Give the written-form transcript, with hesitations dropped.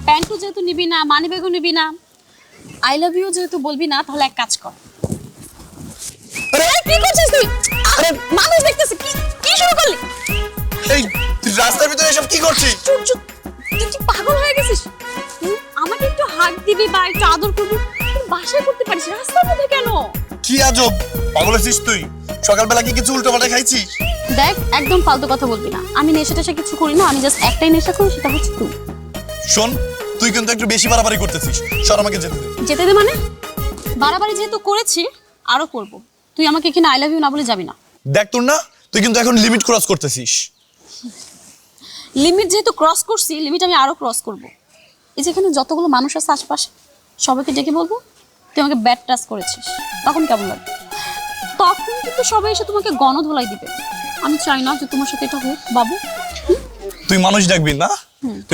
প্যান্টও যেহেতু নিবি না, মানি ব্যাগও নিবি না, আই লাভ ইউ যেহেতু বলবি না, তাহলে এক কাজ কর। আরে কি করছিস তুই? আরে মানুষ দেখতেছে, কি কি শুরু করলি? এই তুই রাস্তার ভিতরে এসব কি করছিস? চুপ চুপ, তুই কি পাগল হয়ে গেছিস? আমাকে একটু হাত দিবি বা একটু আদর করবি, তুই বাসায় করতে পারিস, রাস্তার মধ্যে কেন? কি আজব, পাগল হয়েছিস তুই? সকালবেলা কি কিছু উল্টোপাল্টা খাইছিস? দেখ, একদম ফালতু কথা বলবি না। আমি নেশা টেশা কিছু করি না, আমি জাস্ট একটাই নেশা করি, সেটা হচ্ছে তুই। শোন, তুই কিন্তু একটু বেশি বাড়াবাড়ি করতেছিস। সর, আমাকে যেতে দে। যেতে দে মানে? বাড়াবাড়ি যেহেতু করেছি, আরো করব। তুই আমাকে এখানে আই লাভ ইউ না বলে যাবি না। দেখ তোর না, তুই কিন্তু এখন লিমিট ক্রস করতেছিস। লিমিট যেহেতু ক্রস করছি, লিমিট আমি আরো ক্রস করব। এই যে এখানে যতগুলো মানুষ আছে আশেপাশে, সবাইকে ডেকে বলবো তুই আমাকে ব্যাড টাচ করেছিস। তখন কেমন লাগবে? তখন কিন্তু সবাই এসে তোমাকে গণধোলাই দিবে। আমি চাই না যে তোমার সাথে এটা হোক, বাবু। তুই মানুষ ডাকবি না? তুই